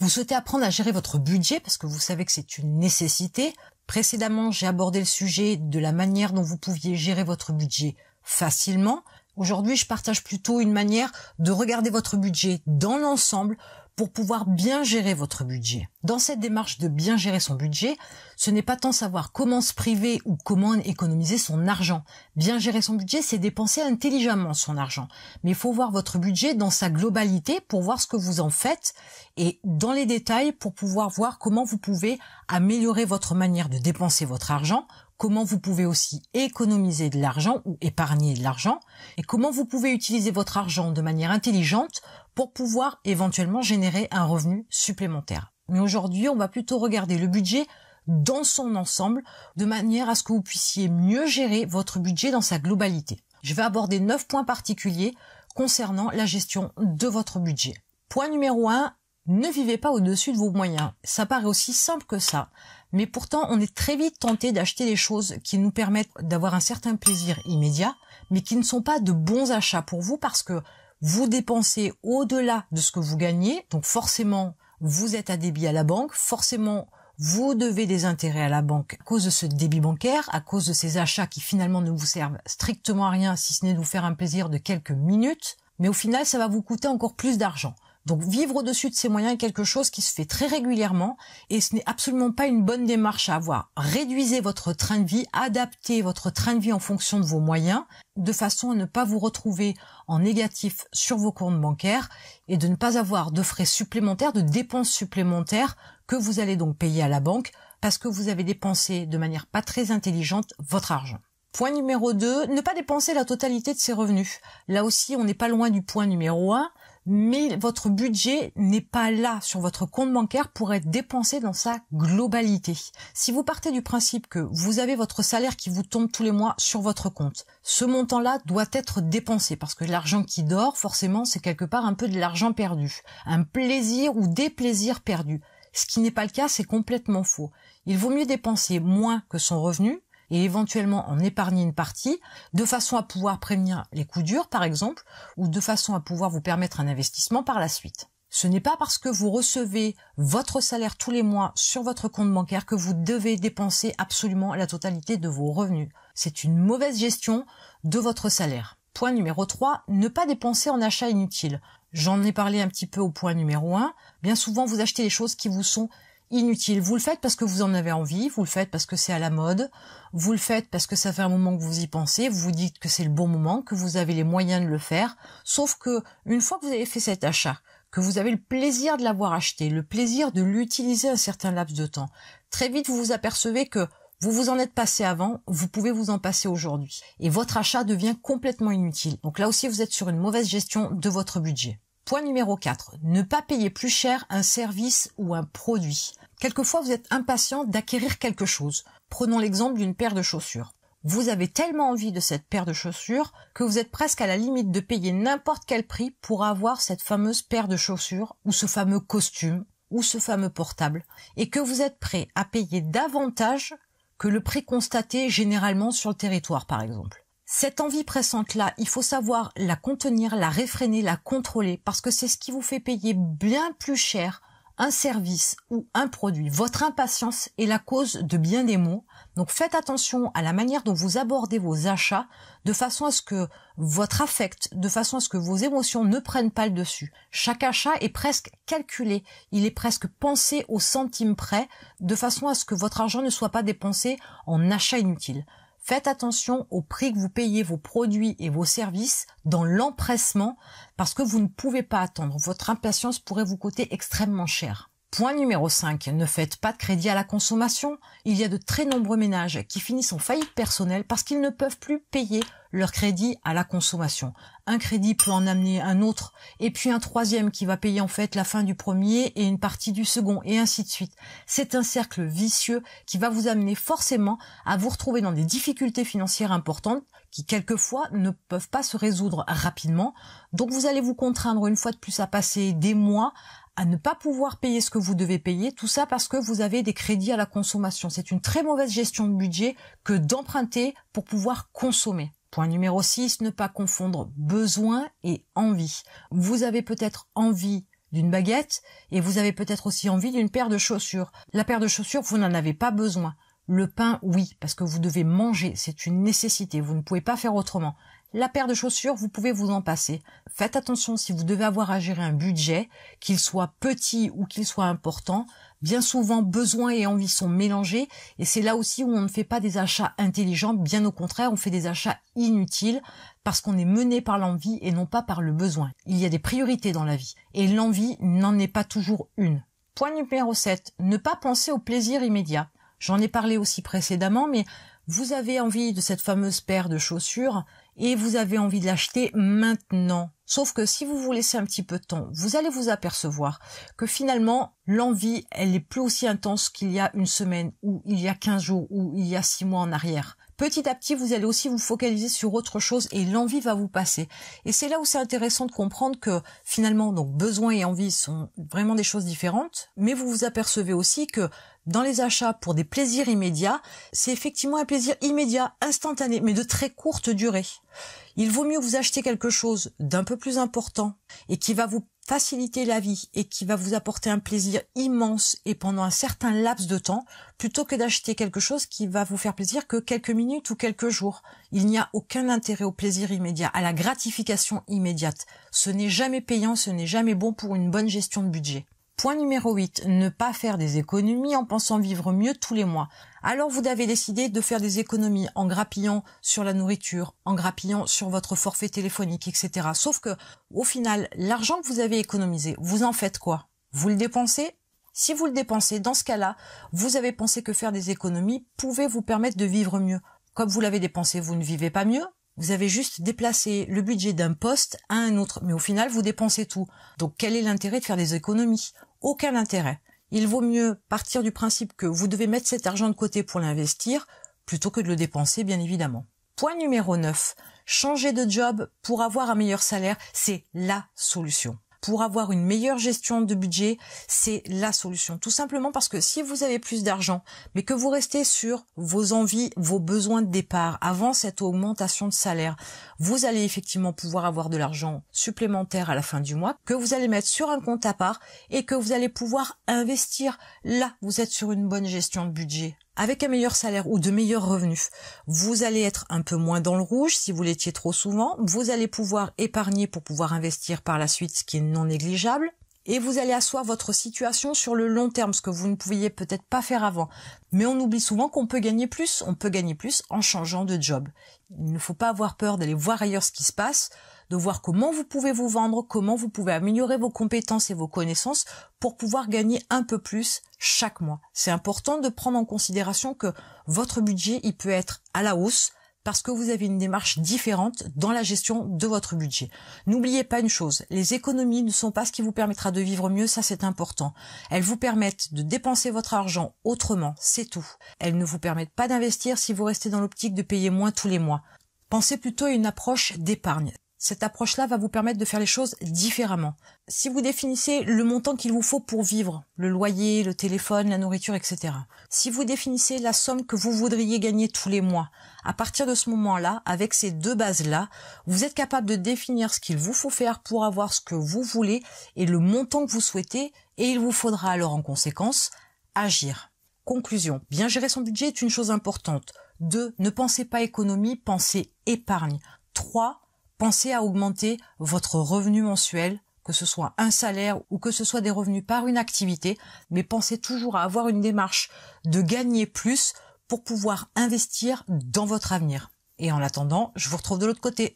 Vous souhaitez apprendre à gérer votre budget parce que vous savez que c'est une nécessité. Précédemment, j'ai abordé le sujet de la manière dont vous pouviez gérer votre budget facilement. Aujourd'hui, je partage plutôt une manière de regarder votre budget dans l'ensemble pour pouvoir bien gérer votre budget. Dans cette démarche de bien gérer son budget, ce n'est pas tant savoir comment se priver ou comment économiser son argent. Bien gérer son budget, c'est dépenser intelligemment son argent. Mais il faut voir votre budget dans sa globalité pour voir ce que vous en faites et dans les détails pour pouvoir voir comment vous pouvez améliorer votre manière de dépenser votre argent, comment vous pouvez aussi économiser de l'argent ou épargner de l'argent, et comment vous pouvez utiliser votre argent de manière intelligente pour pouvoir éventuellement générer un revenu supplémentaire. Mais aujourd'hui, on va plutôt regarder le budget dans son ensemble, de manière à ce que vous puissiez mieux gérer votre budget dans sa globalité. Je vais aborder 9 points particuliers concernant la gestion de votre budget. Point numéro 1, ne vivez pas au-dessus de vos moyens. Ça paraît aussi simple que ça, mais pourtant on est très vite tenté d'acheter des choses qui nous permettent d'avoir un certain plaisir immédiat, mais qui ne sont pas de bons achats pour vous parce que vous dépensez au-delà de ce que vous gagnez, donc forcément vous êtes à débit à la banque, forcément vous devez des intérêts à la banque à cause de ce débit bancaire, à cause de ces achats qui finalement ne vous servent strictement à rien si ce n'est de vous faire un plaisir de quelques minutes, mais au final ça va vous coûter encore plus d'argent. Donc vivre au-dessus de ses moyens est quelque chose qui se fait très régulièrement et ce n'est absolument pas une bonne démarche à avoir. Réduisez votre train de vie, adaptez votre train de vie en fonction de vos moyens, de façon à ne pas vous retrouver en négatif sur vos comptes bancaires et de ne pas avoir de frais supplémentaires, de dépenses supplémentaires que vous allez donc payer à la banque parce que vous avez dépensé de manière pas très intelligente votre argent. Point numéro 2, ne pas dépenser la totalité de ses revenus. Là aussi, on n'est pas loin du point numéro 1, mais votre budget n'est pas là sur votre compte bancaire pour être dépensé dans sa globalité. Si vous partez du principe que vous avez votre salaire qui vous tombe tous les mois sur votre compte, ce montant-là doit être dépensé parce que l'argent qui dort, forcément, c'est quelque part un peu de l'argent perdu, un plaisir ou des plaisirs perdus. Ce qui n'est pas le cas, c'est complètement faux. Il vaut mieux dépenser moins que son revenu, et éventuellement en épargner une partie, de façon à pouvoir prévenir les coups durs, par exemple, ou de façon à pouvoir vous permettre un investissement par la suite. Ce n'est pas parce que vous recevez votre salaire tous les mois sur votre compte bancaire que vous devez dépenser absolument la totalité de vos revenus. C'est une mauvaise gestion de votre salaire. Point numéro 3, ne pas dépenser en achats inutiles. J'en ai parlé un petit peu au point numéro 1. Bien souvent, vous achetez des choses qui vous sont inutile. Vous le faites parce que vous en avez envie, vous le faites parce que c'est à la mode, vous le faites parce que ça fait un moment que vous y pensez, vous vous dites que c'est le bon moment, que vous avez les moyens de le faire. Sauf que une fois que vous avez fait cet achat, que vous avez le plaisir de l'avoir acheté, le plaisir de l'utiliser un certain laps de temps, très vite vous vous apercevez que vous vous en êtes passé avant, vous pouvez vous en passer aujourd'hui. Et votre achat devient complètement inutile. Donc là aussi, vous êtes sur une mauvaise gestion de votre budget. Point numéro 4, ne pas payer plus cher un service ou un produit. Quelquefois, vous êtes impatient d'acquérir quelque chose. Prenons l'exemple d'une paire de chaussures. Vous avez tellement envie de cette paire de chaussures que vous êtes presque à la limite de payer n'importe quel prix pour avoir cette fameuse paire de chaussures ou ce fameux costume ou ce fameux portable et que vous êtes prêt à payer davantage que le prix constaté généralement sur le territoire, par exemple. Cette envie pressante-là, il faut savoir la contenir, la réfréner, la contrôler, parce que c'est ce qui vous fait payer bien plus cher un service ou un produit. Votre impatience est la cause de bien des maux. Donc faites attention à la manière dont vous abordez vos achats, de façon à ce que votre affect, de façon à ce que vos émotions ne prennent pas le dessus. Chaque achat est presque calculé, il est presque pensé au centime près, de façon à ce que votre argent ne soit pas dépensé en achats inutiles. Faites attention au prix que vous payez vos produits et vos services dans l'empressement parce que vous ne pouvez pas attendre. Votre impatience pourrait vous coûter extrêmement cher. Point numéro 5, ne faites pas de crédit à la consommation. Il y a de très nombreux ménages qui finissent en faillite personnelle parce qu'ils ne peuvent plus payer leur crédit à la consommation. Un crédit peut en amener un autre, et puis un troisième qui va payer en fait la fin du premier et une partie du second, et ainsi de suite. C'est un cercle vicieux qui va vous amener forcément à vous retrouver dans des difficultés financières importantes qui quelquefois ne peuvent pas se résoudre rapidement. Donc vous allez vous contraindre une fois de plus à passer des mois à ne pas pouvoir payer ce que vous devez payer, tout ça parce que vous avez des crédits à la consommation. C'est une très mauvaise gestion de budget que d'emprunter pour pouvoir consommer. Point numéro 6, ne pas confondre besoin et envie. Vous avez peut-être envie d'une baguette et vous avez peut-être aussi envie d'une paire de chaussures. La paire de chaussures, vous n'en avez pas besoin. Le pain, oui, parce que vous devez manger, c'est une nécessité, vous ne pouvez pas faire autrement. La paire de chaussures, vous pouvez vous en passer. Faites attention si vous devez avoir à gérer un budget, qu'il soit petit ou qu'il soit important. Bien souvent, besoins et envie sont mélangés et c'est là aussi où on ne fait pas des achats intelligents. Bien au contraire, on fait des achats inutiles parce qu'on est mené par l'envie et non pas par le besoin. Il y a des priorités dans la vie et l'envie n'en est pas toujours une. Point numéro 7, ne pas penser au plaisir immédiat. J'en ai parlé aussi précédemment, mais vous avez envie de cette fameuse paire de chaussures et vous avez envie de l'acheter maintenant. Sauf que si vous vous laissez un petit peu de temps, vous allez vous apercevoir que finalement, l'envie, elle est plus aussi intense qu'il y a une semaine ou il y a 15 jours ou il y a 6 mois en arrière. Petit à petit, vous allez aussi vous focaliser sur autre chose et l'envie va vous passer. Et c'est là où c'est intéressant de comprendre que finalement, donc besoin et envie sont vraiment des choses différentes, mais vous vous apercevez aussi que dans les achats pour des plaisirs immédiats, c'est effectivement un plaisir immédiat, instantané, mais de très courte durée. Il vaut mieux vous acheter quelque chose d'un peu plus important et qui va vous faciliter la vie et qui va vous apporter un plaisir immense et pendant un certain laps de temps, plutôt que d'acheter quelque chose qui va vous faire plaisir que quelques minutes ou quelques jours. Il n'y a aucun intérêt au plaisir immédiat, à la gratification immédiate. Ce n'est jamais payant, ce n'est jamais bon pour une bonne gestion de budget. Point numéro 8, ne pas faire des économies en pensant vivre mieux tous les mois. Alors vous avez décidé de faire des économies en grappillant sur la nourriture, en grappillant sur votre forfait téléphonique, etc. Sauf que, au final, l'argent que vous avez économisé, vous en faites quoi? Vous le dépensez? Si vous le dépensez, dans ce cas-là, vous avez pensé que faire des économies pouvait vous permettre de vivre mieux. Comme vous l'avez dépensé, vous ne vivez pas mieux. Vous avez juste déplacé le budget d'un poste à un autre, mais au final, vous dépensez tout. Donc, quel est l'intérêt de faire des économies? Aucun intérêt. Il vaut mieux partir du principe que vous devez mettre cet argent de côté pour l'investir, plutôt que de le dépenser, bien évidemment. Point numéro 9. Changer de job pour avoir un meilleur salaire, c'est la solution. Pour avoir une meilleure gestion de budget, c'est la solution. Tout simplement parce que si vous avez plus d'argent, mais que vous restez sur vos envies, vos besoins de départ avant cette augmentation de salaire, vous allez effectivement pouvoir avoir de l'argent supplémentaire à la fin du mois que vous allez mettre sur un compte à part et que vous allez pouvoir investir. Là, vous êtes sur une bonne gestion de budget. Avec un meilleur salaire ou de meilleurs revenus, vous allez être un peu moins dans le rouge si vous l'étiez trop souvent. Vous allez pouvoir épargner pour pouvoir investir par la suite, ce qui est non négligeable. Et vous allez asseoir votre situation sur le long terme, ce que vous ne pouviez peut-être pas faire avant. Mais on oublie souvent qu'on peut gagner plus. On peut gagner plus en changeant de job. Il ne faut pas avoir peur d'aller voir ailleurs ce qui se passe, de voir comment vous pouvez vous vendre, comment vous pouvez améliorer vos compétences et vos connaissances pour pouvoir gagner un peu plus chaque mois. C'est important de prendre en considération que votre budget, il peut être à la hausse, parce que vous avez une démarche différente dans la gestion de votre budget. N'oubliez pas une chose, les économies ne sont pas ce qui vous permettra de vivre mieux, ça c'est important. Elles vous permettent de dépenser votre argent autrement, c'est tout. Elles ne vous permettent pas d'investir si vous restez dans l'optique de payer moins tous les mois. Pensez plutôt à une approche d'épargne. Cette approche-là va vous permettre de faire les choses différemment. Si vous définissez le montant qu'il vous faut pour vivre, le loyer, le téléphone, la nourriture, etc. Si vous définissez la somme que vous voudriez gagner tous les mois, à partir de ce moment-là, avec ces deux bases-là, vous êtes capable de définir ce qu'il vous faut faire pour avoir ce que vous voulez et le montant que vous souhaitez, et il vous faudra alors en conséquence agir. Conclusion, bien gérer son budget est une chose importante. 2. Ne pensez pas économie, pensez épargne. 3. Pensez à augmenter votre revenu mensuel, que ce soit un salaire ou que ce soit des revenus par une activité, mais pensez toujours à avoir une démarche de gagner plus pour pouvoir investir dans votre avenir. Et en attendant, je vous retrouve de l'autre côté.